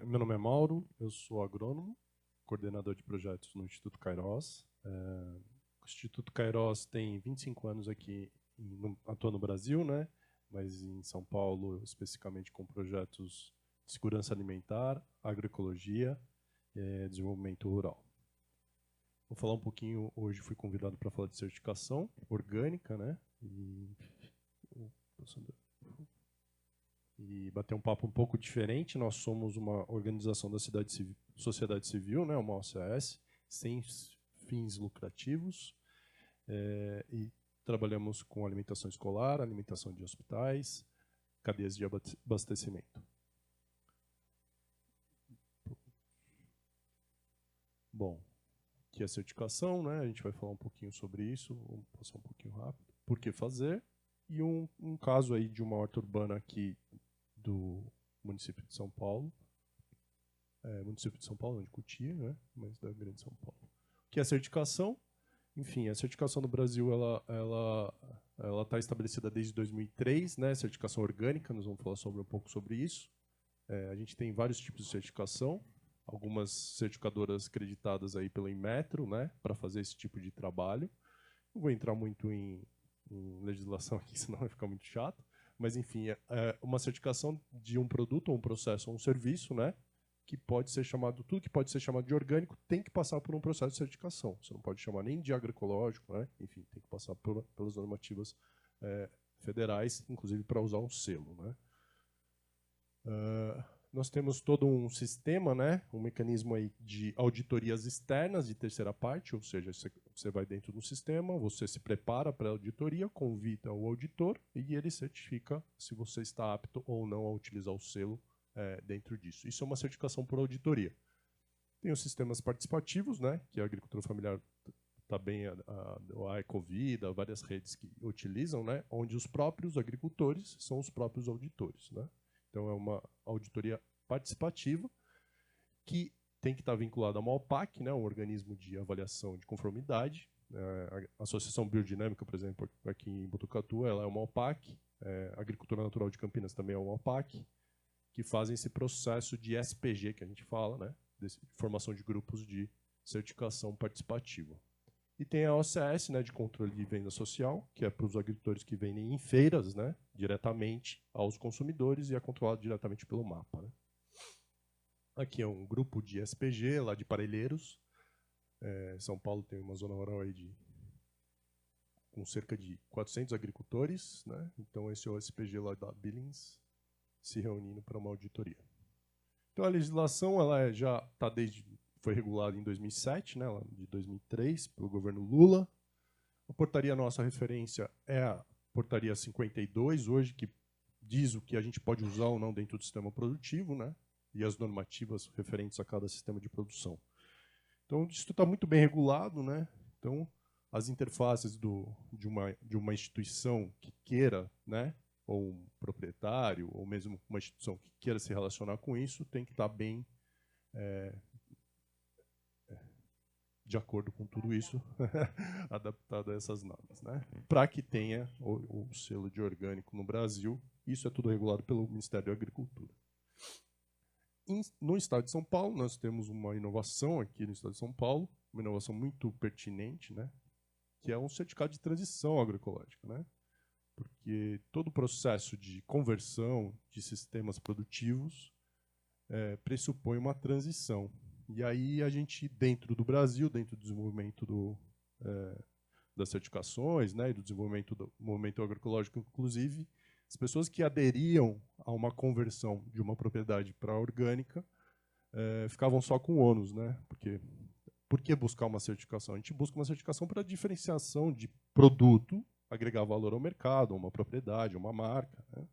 Meu nome é Mauro, eu sou agrônomo, coordenador de projetos no Instituto Kairos. O Instituto Kairos tem 25 anos aqui, atua no Brasil, né? Mas em São Paulo, especificamente com projetos de segurança alimentar, agroecologia e desenvolvimento rural. Vou falar um pouquinho, hoje fui convidado para falar de certificação orgânica, né? E bater um papo um pouco diferente. Nós somos uma organização da sociedade civil, né? Uma OCS, sem fins lucrativos, e trabalhamos com alimentação escolar, alimentação de hospitais, cadeias de abastecimento. Bom, aqui é a certificação, né? A gente vai falar um pouquinho sobre isso, vamos passar um pouquinho rápido. Por que fazer? E um caso aí de uma horta urbana aqui do município de São Paulo, município de São Paulo, de Cotia, né? Mas da Grande São Paulo. O que é a certificação? Enfim, a certificação no Brasil ela está estabelecida desde 2003, né? Certificação orgânica, nós vamos falar um pouco sobre isso. A gente tem vários tipos de certificação, algumas certificadoras acreditadas aí pelo Inmetro, né? Para fazer esse tipo de trabalho. Não vou entrar muito em legislação aqui, senão vai ficar muito chato. Mas, enfim, é uma certificação de um produto, ou um processo, ou um serviço, né? Que pode ser chamado, tudo que pode ser chamado de orgânico tem que passar por um processo de certificação. Você não pode chamar nem de agroecológico, né? Enfim, tem que passar pelas normativas federais, inclusive para usar um selo, né? Nós temos todo um sistema, né? Um mecanismo aí de auditorias externas de terceira parte, ou seja, você vai dentro do sistema, você se prepara para a auditoria, convida o auditor e ele certifica se você está apto ou não a utilizar o selo dentro disso. Isso é uma certificação por auditoria. Tem os sistemas participativos, né, que a agricultura familiar está bem, a Ecovida, várias redes que utilizam, né, onde os próprios agricultores são os próprios auditores, né. Então é uma auditoria participativa que tem que estar vinculada a uma OPAC, né, um organismo de avaliação de conformidade. A Associação Biodinâmica, por exemplo, aqui em Botucatu, ela é uma OPAC. A Agricultura Natural de Campinas também é uma OPAC, que fazem esse processo de SPG, que a gente fala, né, de formação de grupos de certificação participativa. E tem a OCS, né, de controle de venda social, que é para os agricultores que vendem em feiras, né, diretamente aos consumidores e é controlado diretamente pelo MAPA. Né. Aqui é um grupo de SPG, lá de Parelheiros. São Paulo tem uma zona rural aí com cerca de 400 agricultores, né. Então esse é o SPG lá da Billings, se reunindo para uma auditoria. Então a legislação ela já está foi regulada em 2007, né, de 2003, pelo governo Lula. A portaria nossa referência é a portaria 52, hoje, que diz o que a gente pode usar ou não dentro do sistema produtivo, né, e as normativas referentes a cada sistema de produção. Então isso está muito bem regulado, né. Então as interfaces de uma instituição que queira, né, ou um proprietário, ou mesmo uma instituição que queira se relacionar com isso, tem que estar bem de acordo com tudo isso, adaptado a essas normas, né? Para que tenha o selo de orgânico no Brasil, isso é tudo regulado pelo Ministério da Agricultura. No estado de São Paulo, nós temos uma inovação aqui no estado de São Paulo, uma inovação muito pertinente, né? Que é um certificado de transição agroecológica, né? Porque todo o processo de conversão de sistemas produtivos pressupõe uma transição. E aí a gente, dentro do Brasil, dentro do desenvolvimento das certificações, né, e do desenvolvimento do movimento agroecológico, inclusive, as pessoas que aderiam a uma conversão de uma propriedade para orgânica ficavam só com ônus, né? Porque por que buscar uma certificação? A gente busca uma certificação para diferenciação de produto, agregar valor ao mercado, a uma propriedade, a uma marca, né?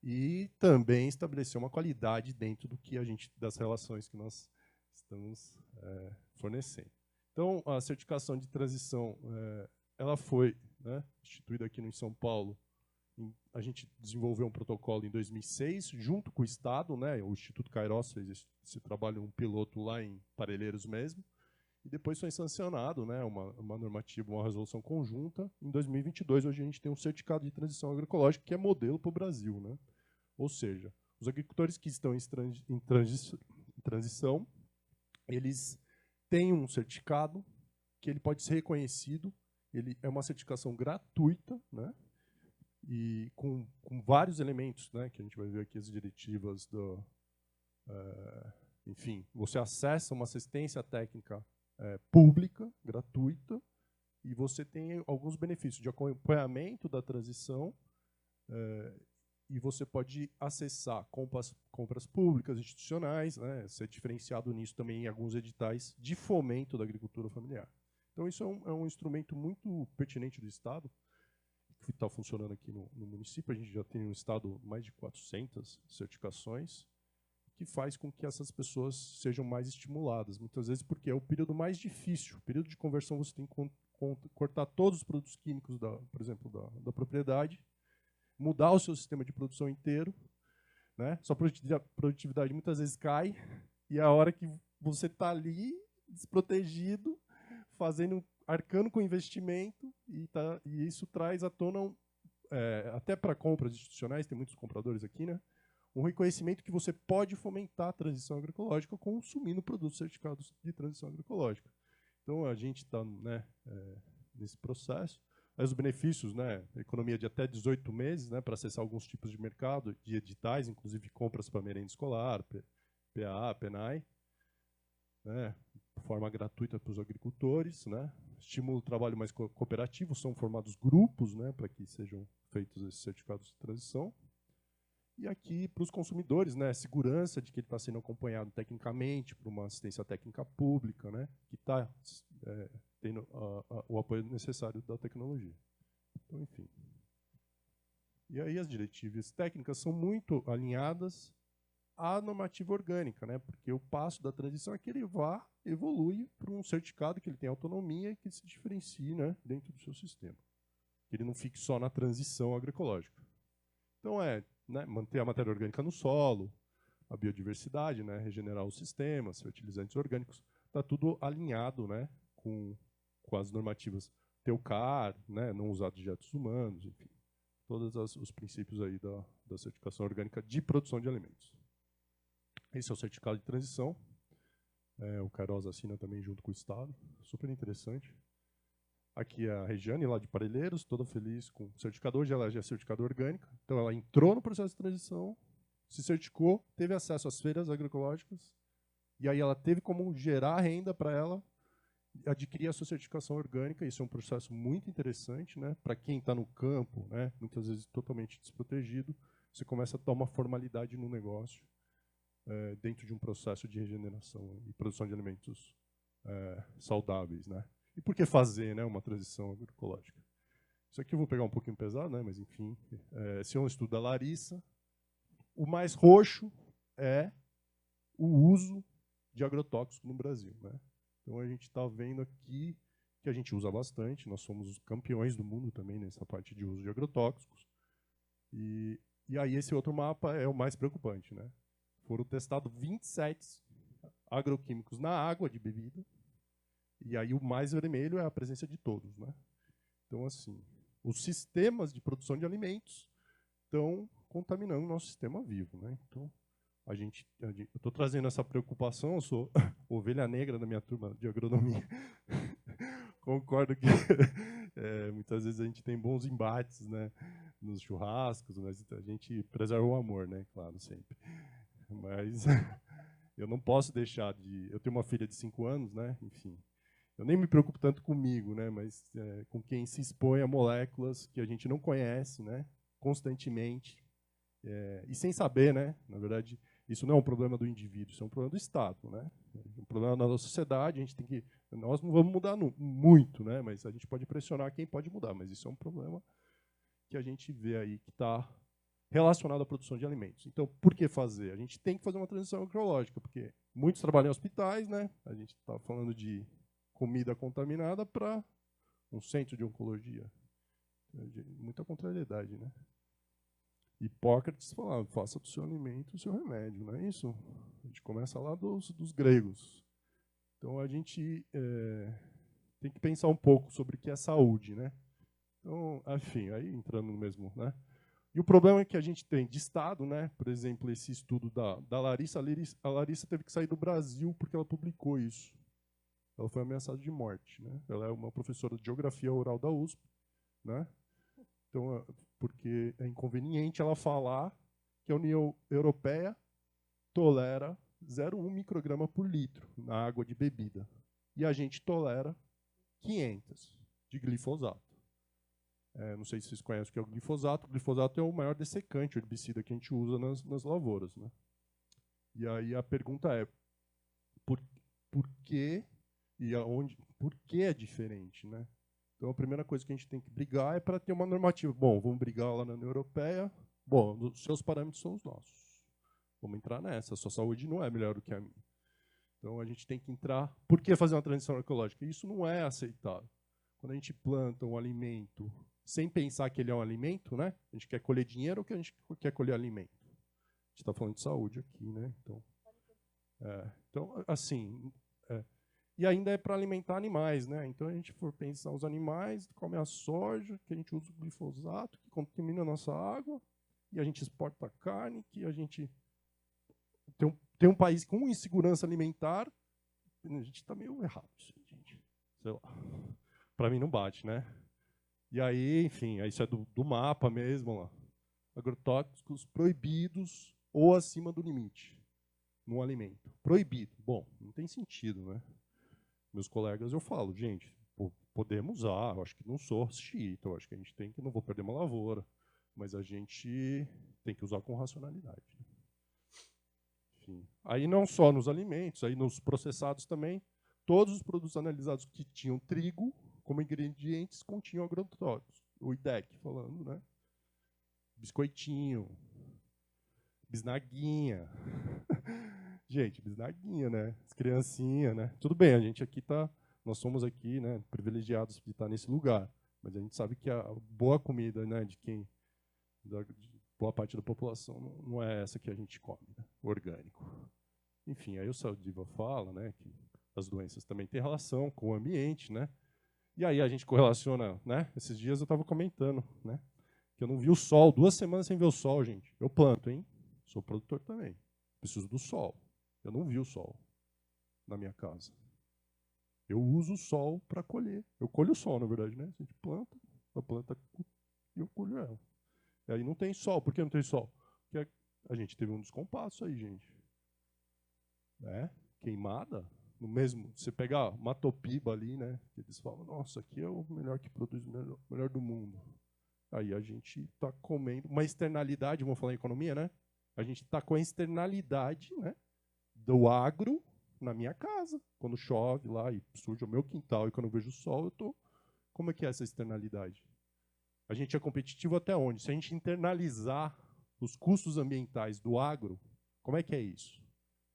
E também estabelecer uma qualidade dentro das relações que nós estamos fornecendo. Então, a certificação de transição, ela foi, né, instituída aqui no São Paulo. A gente desenvolveu um protocolo em 2006, junto com o Estado, né, o Instituto Kairos fez esse trabalho, um piloto lá em Parelheiros mesmo, e depois foi sancionado, né, uma normativa, uma resolução conjunta. Em 2022, hoje a gente tem um certificado de transição agroecológica que é modelo para o Brasil, né? Ou seja, Os agricultores que estão em transição, eles têm um certificado que ele pode ser reconhecido, ele é uma certificação gratuita, né? E com vários elementos, né, que a gente vai ver aqui as diretivas do... enfim, você acessa uma assistência técnica pública, gratuita, e você tem alguns benefícios de acompanhamento da transição, e você pode acessar compras públicas, institucionais, né, ser diferenciado nisso também em alguns editais de fomento da agricultura familiar. Então, isso é um instrumento muito pertinente do Estado, que está funcionando aqui no município. A gente já tem no Estado mais de 400 certificações, que faz com que essas pessoas sejam mais estimuladas, muitas vezes porque é o período mais difícil. O período de conversão você tem que cortar todos os produtos químicos, por exemplo, da propriedade, mudar o seu sistema de produção inteiro, né? Sua produtividade muitas vezes cai, e é a hora que você está ali, desprotegido, arcando com investimento, e isso traz à tona, até para compras institucionais, tem muitos compradores aqui, né? Um reconhecimento que você pode fomentar a transição agroecológica consumindo produtos certificados de transição agroecológica. Então, a gente está, né, nesse processo. Os benefícios, né, economia de até 18 meses, né, para acessar alguns tipos de mercado, de editais, inclusive compras para merenda escolar, PA, PENAI, né, de forma gratuita para os agricultores, né, estimula o trabalho mais cooperativo, são formados grupos, né, para que sejam feitos esses certificados de transição. E aqui, para os consumidores, né, segurança de que ele está sendo acompanhado tecnicamente por uma assistência técnica pública, né, que está tendo o apoio necessário da tecnologia. Então, enfim. E aí as diretivas técnicas são muito alinhadas à normativa orgânica, né, porque o passo da transição é que ele evolui para um certificado que ele tem autonomia e que se diferencie, né, dentro do seu sistema. Que ele não fique só na transição agroecológica. Então, né, manter a matéria orgânica no solo, a biodiversidade, né, regenerar os sistemas, fertilizantes orgânicos, está tudo alinhado, né, com as normativas TEUCAR, né, não usar dejetos humanos, enfim, todos os princípios aí da certificação orgânica de produção de alimentos. Esse é o certificado de transição, o Queiroz assina também junto com o Estado, super interessante. Aqui é a Regiane, lá de Parelheiros, toda feliz com o certificado. Hoje ela já é certificada orgânica. Então, ela entrou no processo de transição, se certificou, teve acesso às feiras agroecológicas, e aí ela teve como gerar renda para ela adquirir a sua certificação orgânica. Isso é um processo muito interessante, né? Para quem está no campo, né? Muitas vezes totalmente desprotegido, você começa a dar uma formalidade no negócio dentro de um processo de regeneração e produção de alimentos saudáveis, né? E por que fazer, né, uma transição agroecológica? Isso aqui eu vou pegar um pouquinho pesado, né, mas enfim. Esse é um estudo da Larissa. O mais roxo é o uso de agrotóxico no Brasil, né? Então a gente está vendo aqui que a gente usa bastante. Nós somos os campeões do mundo também nessa parte de uso de agrotóxicos. E aí esse outro mapa é o mais preocupante, né? Foram testados 27 agroquímicos na água de bebida. E aí o mais vermelho é a presença de todos, né? Então, assim, os sistemas de produção de alimentos estão contaminando o nosso sistema vivo, né? Então, eu estou trazendo essa preocupação, eu sou ovelha negra da minha turma de agronomia. Concordo que muitas vezes a gente tem bons embates, né, nos churrascos, mas a gente preserva o amor, né? Claro, sempre. Mas eu não posso deixar de... Eu tenho uma filha de 5 anos, né? Enfim. Eu nem me preocupo tanto comigo, né, mas com quem se expõe a moléculas que a gente não conhece, né, constantemente, e sem saber, né, na verdade, isso não é um problema do indivíduo, isso é um problema do Estado, né, é um problema da nossa sociedade. Nós não vamos mudar muito, né, mas a gente pode pressionar quem pode mudar, mas isso é um problema que a gente vê aí que está relacionado à produção de alimentos. Então, por que fazer? A gente tem que fazer uma transição agroecológica, porque muitos trabalham em hospitais, né, a gente está falando de comida contaminada para um centro de oncologia. Muita contrariedade, né? Hipócrates falava, faça do seu alimento o seu remédio, não é isso? A gente começa lá dos gregos. Então, a gente tem que pensar um pouco sobre o que é saúde, né? Então, enfim, aí entrando no mesmo, né? E o problema que a gente tem de Estado, né? Por exemplo, esse estudo da Larissa, a Larissa teve que sair do Brasil porque ela publicou isso. Ela foi ameaçada de morte, né? Ela é uma professora de geografia rural da USP, né? Então, porque é inconveniente ela falar que a União Europeia tolera 0,1 micrograma por litro na água de bebida. E a gente tolera 500 de glifosato. Não sei se vocês conhecem o que é o glifosato. O glifosato é o maior dessecante, o herbicida que a gente usa nas lavouras, né? E aí a pergunta é, por que e aonde, por que é diferente, né? Então a primeira coisa que a gente tem que brigar é para ter uma normativa. Bom, vamos brigar lá na União Europeia. Bom, os seus parâmetros são os nossos. Vamos entrar nessa. A sua saúde não é melhor do que a minha. Então a gente tem que entrar. Por que fazer uma transição ecológica? Isso não é aceitável. Quando a gente planta um alimento sem pensar que ele é um alimento, né? A gente quer colher dinheiro ou que a gente quer colher alimento? A gente está falando de saúde aqui, né? Então assim, e ainda é para alimentar animais, né? Então a gente for pensar os animais, come a soja, que a gente usa o glifosato, que contamina a nossa água, e a gente exporta carne, que a gente tem um país com insegurança alimentar, a gente está meio errado, gente. Sei lá. Para mim não bate, né? E aí, enfim, isso é do mapa mesmo lá. Agrotóxicos proibidos ou acima do limite no alimento. Proibido. Bom, não tem sentido, né? Meus colegas, eu falo, gente, podemos usar, eu acho que não sou xiita, eu acho que a gente tem que, não vou perder uma lavoura, mas a gente tem que usar com racionalidade. Né? Enfim, aí não só nos alimentos, aí nos processados também, todos os produtos analisados que tinham trigo como ingredientes continham agrotóxicos. O IDEC falando, né? Biscoitinho, bisnaguinha. Gente, bisnaguinha, né? As criancinhas, né? Tudo bem, a gente aqui tá, nós somos aqui, né, privilegiados de estar nesse lugar, mas a gente sabe que a boa comida, né, de boa parte da população não é essa que a gente come, né? Orgânico. Enfim, aí o Saldiva fala, né, que as doenças também têm relação com o ambiente, né? E aí a gente correlaciona, né? Esses dias eu estava comentando, né? Que eu não vi o sol, 2 semanas sem ver o sol, gente. Eu planto, hein? Sou produtor também. Preciso do sol. Eu não vi o sol na minha casa. Eu uso o sol para colher. Eu colho o sol, na verdade, né? A gente planta, a planta e eu colho ela. E aí não tem sol. Por que não tem sol? Porque a gente teve um descompasso aí, gente. Né? Queimada. No mesmo, você pegar Matopiba ali, né? Eles falam, nossa, aqui é o melhor que produz, o melhor do mundo. Aí a gente está comendo uma externalidade, vamos falar em economia, né? A gente está com a externalidade, né, do agro na minha casa. Quando chove lá e surge o meu quintal e quando eu vejo o sol, eu tô. Como é que é essa externalidade? A gente é competitivo até onde? Se a gente internalizar os custos ambientais do agro, como é que é isso?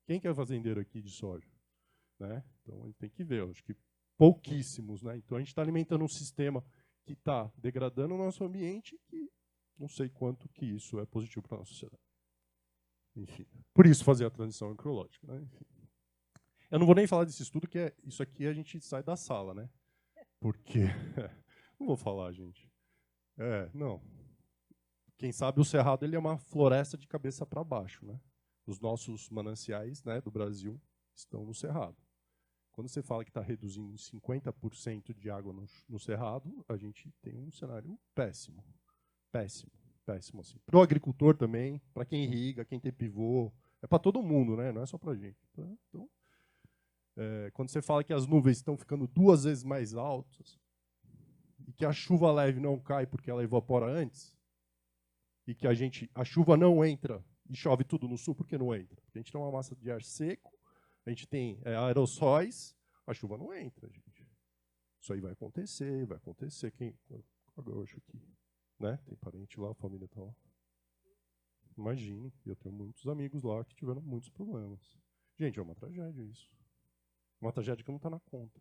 Quem que é fazendeiro aqui de soja? Né? Então a gente tem que ver, eu acho que pouquíssimos, né? Então a gente está alimentando um sistema que está degradando o nosso ambiente e não sei quanto que isso é positivo para a nossa sociedade. Enfim, por isso fazer a transição ecológica. Né? Enfim. Eu não vou nem falar desse estudo, que isso aqui a gente sai da sala, né? Porque não vou falar, gente. Não. Quem sabe o Cerrado ele é uma floresta de cabeça para baixo, né? Os nossos mananciais, né, do Brasil estão no Cerrado. Quando você fala que está reduzindo em 50% de água no Cerrado, a gente tem um cenário péssimo. Péssimo. Péssimo, assim. Para o agricultor também, para quem irriga, quem tem pivô, é para todo mundo, né? Não é só para a gente. Então, quando você fala que as nuvens estão ficando 2 vezes mais altas e que a chuva leve não cai porque ela evapora antes, e que a chuva não entra e chove tudo no sul, por que não entra? Porque a gente tem uma massa de ar seco, a gente tem aerossóis, a chuva não entra, gente. Isso aí vai acontecer. Quem gaúcho aqui, né? Tem parente lá, a família está lá. Imagine, eu tenho muitos amigos lá que tiveram muitos problemas. Gente, é uma tragédia isso. Uma tragédia que não está na conta.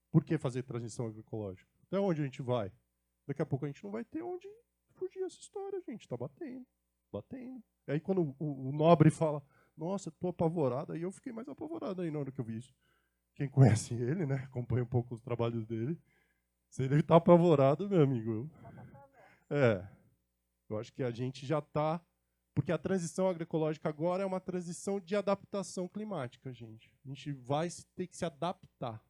Por que fazer transição agroecológica? Até onde a gente vai? Daqui a pouco a gente não vai ter onde fugir essa história, gente. Está batendo. E aí quando o nobre fala, nossa, estou apavorado, aí eu fiquei mais apavorado aí na hora que eu vi isso. Quem conhece ele, né, acompanha um pouco os trabalhos dele, se ele está apavorado, meu amigo. Eu acho que a gente já está... Porque a transição agroecológica agora é uma transição de adaptação climática, gente. A gente vai ter que se adaptar.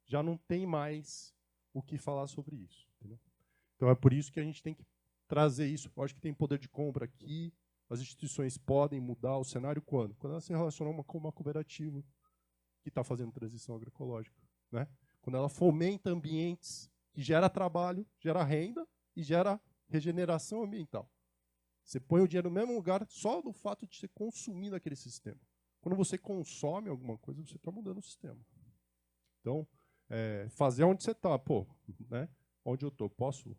Já não tem mais o que falar sobre isso. Entendeu? Então é por isso que a gente tem que trazer isso. Eu acho que tem poder de compra aqui. As instituições podem mudar o cenário quando? Quando elas se relacionam com uma cooperativa que está fazendo transição agroecológica. Né? Quando ela fomenta ambientes que gera trabalho, gera renda e gera regeneração ambiental. Você põe o dinheiro no mesmo lugar só do fato de você consumir naquele sistema. Quando você consome alguma coisa, você está mudando o sistema. Então, fazer onde você está. Pô, né? Onde eu estou, posso?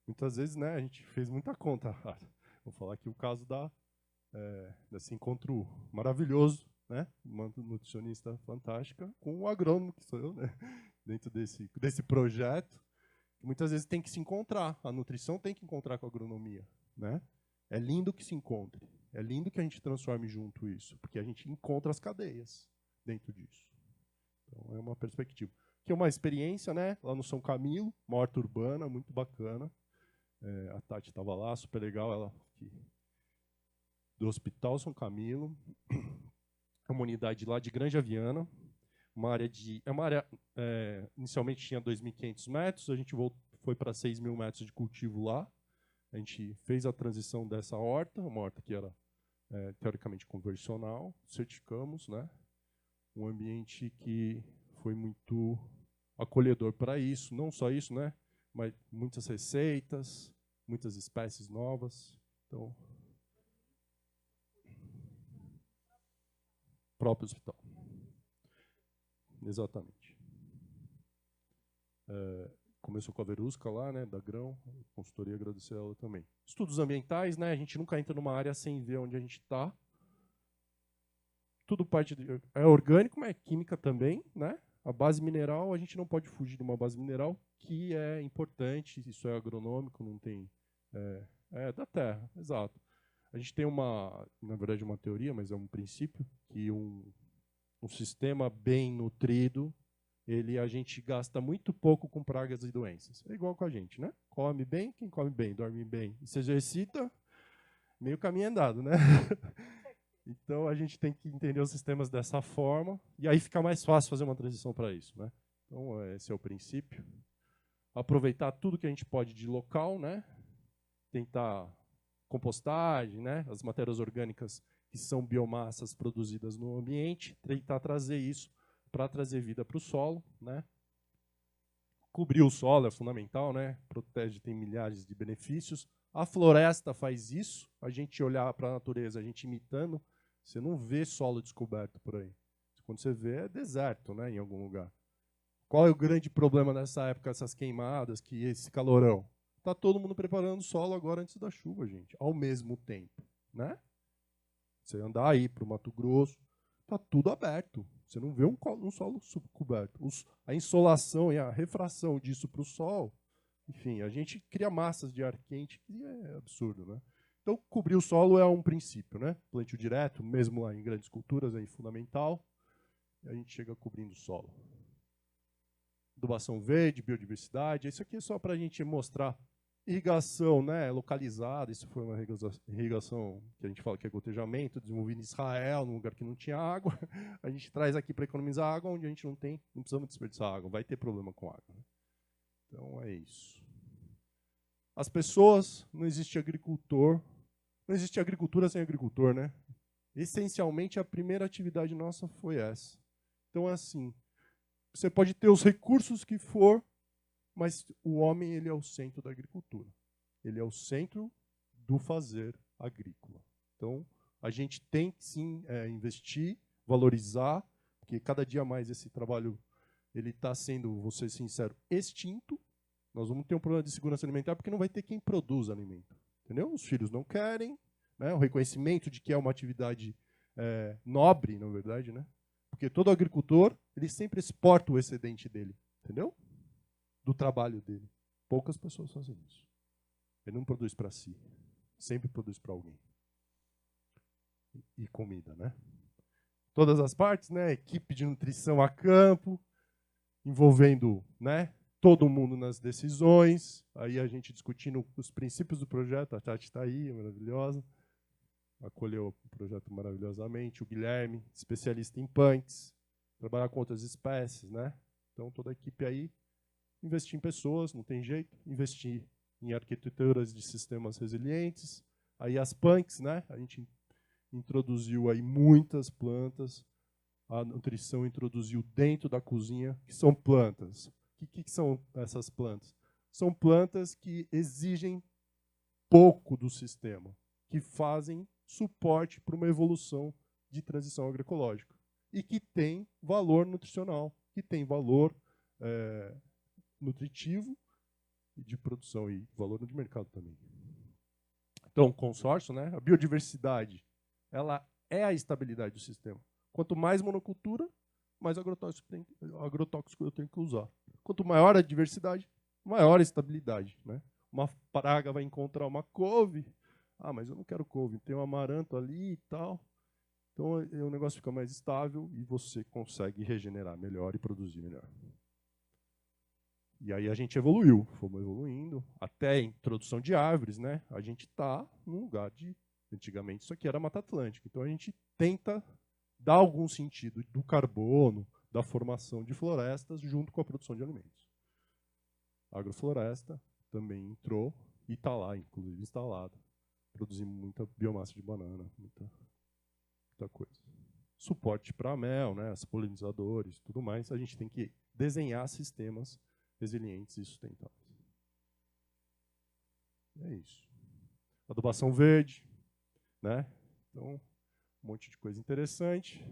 Muitas vezes, né, a gente fez muita conta. Vou falar aqui o caso desse encontro maravilhoso, né? Uma nutricionista fantástica com o agrônomo, que sou eu, né? Dentro desse projeto. Muitas vezes tem que se encontrar. A nutrição tem que encontrar com a agronomia. Né? É lindo que se encontre. É lindo que a gente transforme junto isso, porque a gente encontra as cadeias dentro disso. Então, é uma perspectiva. Aqui é uma experiência, né? Lá no São Camilo, uma horta urbana, muito bacana. A Tati estava lá, super legal. Ela aqui, do Hospital São Camilo. É uma unidade lá de Granja Viana. Inicialmente tinha 2.500 metros, a gente foi para 6.000 metros de cultivo lá. A gente fez a transição dessa horta, uma horta que era teoricamente convencional, certificamos, né? Um ambiente que foi muito acolhedor para isso, não só isso, né? Mas muitas receitas, muitas espécies novas. Então, próprio hospital. Exatamente. Começou com a Verusca lá, né, da Grão, consultoria, agradecer a ela também. Estudos ambientais, né, a gente nunca entra numa área sem ver onde a gente está. Tudo é orgânico, mas é química também, né? A base mineral, a gente não pode fugir de uma base mineral, que é importante, isso é agronômico, não tem... da terra, exato. A gente tem na verdade, uma teoria, mas é um princípio, que um sistema bem nutrido, a gente gasta muito pouco com pragas e doenças. É igual com a gente, né? Come bem, quem come bem, dorme bem e se exercita, meio caminho andado, né? Então, a gente tem que entender os sistemas dessa forma, e aí fica mais fácil fazer uma transição para isso, né? Então, esse é o princípio. Aproveitar tudo que a gente pode de local, né? Tentar compostagem, né? As matérias orgânicas que são biomassas produzidas no ambiente, tentar trazer isso para trazer vida para o solo, né? Cobrir o solo é fundamental, né? Protege, tem milhares de benefícios. A floresta faz isso, a gente olhar para a natureza, a gente imitando, você não vê solo descoberto por aí. Quando você vê, é deserto, né, em algum lugar. Qual é o grande problema nessa época, essas queimadas, que esse calorão? Está todo mundo preparando o solo agora antes da chuva, gente, ao mesmo tempo, né? Você andar aí para o Mato Grosso, está tudo aberto. Você não vê um solo subcoberto. A insolação e a refração disso para o sol, enfim, a gente cria massas de ar quente, que é absurdo, né? Então, cobrir o solo é um princípio, né? Plantio direto, mesmo lá em grandes culturas, é fundamental. E a gente chega cobrindo o solo. Adubação verde, biodiversidade. Isso aqui é só para a gente mostrar irrigação, né, localizada. Isso foi uma irrigação que a gente fala que é gotejamento, desenvolvida em Israel, num lugar que não tinha água. A gente traz aqui para economizar água, onde a gente não precisamos desperdiçar água. Vai ter problema com água, né? Então, é isso. As pessoas, não existe agricultor, não existe agricultura sem agricultor, né? Essencialmente, a primeira atividade nossa foi essa. Então, é assim, você pode ter os recursos que for, mas o homem, ele é o centro da agricultura. Ele é o centro do fazer agrícola. Então, a gente tem que, sim, investir, valorizar, porque cada dia mais esse trabalho ele está sendo, vou ser sincero, extinto. Nós vamos ter um problema de segurança alimentar porque não vai ter quem produz alimento. Entendeu? Os filhos não querem, né? O reconhecimento de que é uma atividade nobre, na verdade, né? Porque todo agricultor, ele sempre exporta o excedente dele, entendeu? Do trabalho dele. Poucas pessoas fazem isso. Ele não produz para si, sempre produz para alguém. E comida, né? Todas as partes, né? Equipe de nutrição a campo, envolvendo, né, todo mundo nas decisões, aí a gente discutindo os princípios do projeto, a Tati está aí, maravilhosa, acolheu o projeto maravilhosamente, o Guilherme, especialista em punks, trabalhar com outras espécies, né? Então, toda a equipe aí, investir em pessoas, não tem jeito, investir em arquiteturas de sistemas resilientes, aí as punks, né? A gente introduziu aí muitas plantas, a nutrição introduziu dentro da cozinha, que são plantas. O que são essas plantas? São plantas que exigem pouco do sistema, que fazem suporte para uma evolução de transição agroecológica e que tem valor nutricional, que tem valor nutritivo e de produção e valor de mercado também. Então, consórcio, né? A biodiversidade, ela é a estabilidade do sistema. Quanto mais monocultura, mais agrotóxico eu tenho que usar. Quanto maior a diversidade, maior a estabilidade, né? Uma praga vai encontrar uma couve, mas eu não quero couve, tem um amaranto ali e tal. Então o negócio fica mais estável e você consegue regenerar melhor e produzir melhor. E aí a gente evoluiu, fomos evoluindo, até a introdução de árvores, né? A gente está num lugar de... Antigamente isso aqui era Mata Atlântica, então a gente tenta dar algum sentido do carbono, da formação de florestas junto com a produção de alimentos. A agrofloresta também entrou e está lá, inclusive instalada. Produzimos muita biomassa de banana, muita coisa. Suporte para mel, né, os polinizadores, tudo mais. A gente tem que desenhar sistemas resilientes e sustentáveis. É isso. Adubação verde, né? Então, um monte de coisa interessante.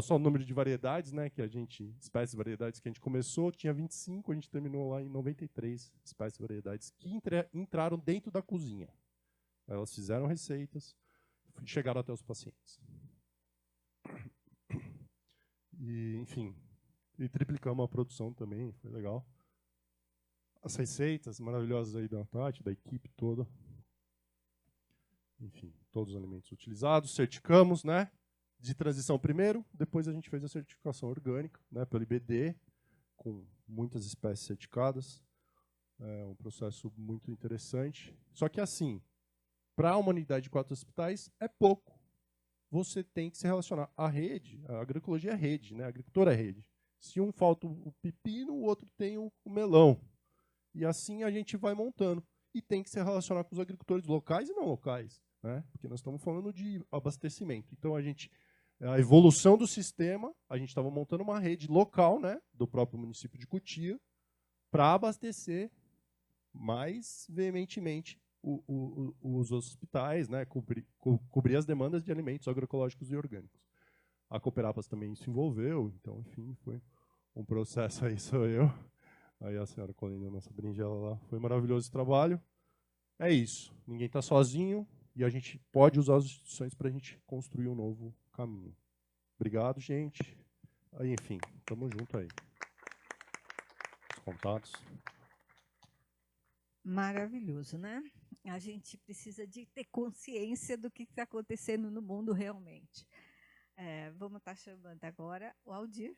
Só o número de variedades, né, que a gente, espécies e variedades que a gente começou, tinha 25, a gente terminou lá em 93 espécies e variedades que entraram dentro da cozinha. Elas fizeram receitas, chegaram até os pacientes. E, enfim, e triplicamos a produção também, foi legal. As receitas maravilhosas aí da Tati, da equipe toda. Enfim, todos os alimentos utilizados, certificamos, né? De transição primeiro, depois a gente fez a certificação orgânica, né, pelo IBD, com muitas espécies certificadas. É um processo muito interessante. Só que assim, para a humanidade de 4 hospitais, é pouco. Você tem que se relacionar à rede, a agroecologia é rede, né? A agricultura é rede. Se um falta o pepino, o outro tem o melão. E assim a gente vai montando. E tem que se relacionar com os agricultores locais e não locais, né? Porque nós estamos falando de abastecimento. Então a evolução do sistema, a gente estava montando uma rede local, né, do próprio município de Cotia, para abastecer mais veementemente os hospitais, né, cobrir as demandas de alimentos agroecológicos e orgânicos. A Cooperapas também se envolveu, então, enfim, foi um processo aí, sou eu. Aí a senhora colhendo a nossa berinjela lá. Foi maravilhoso esse trabalho. É isso. Ninguém está sozinho e a gente pode usar as instituições para a gente construir um novo caminho. Obrigado, gente. Aí, enfim, estamos juntos aí. Os contatos. Maravilhoso, né? A gente precisa de ter consciência do que está acontecendo no mundo realmente. Vamos estar chamando agora o Aldir.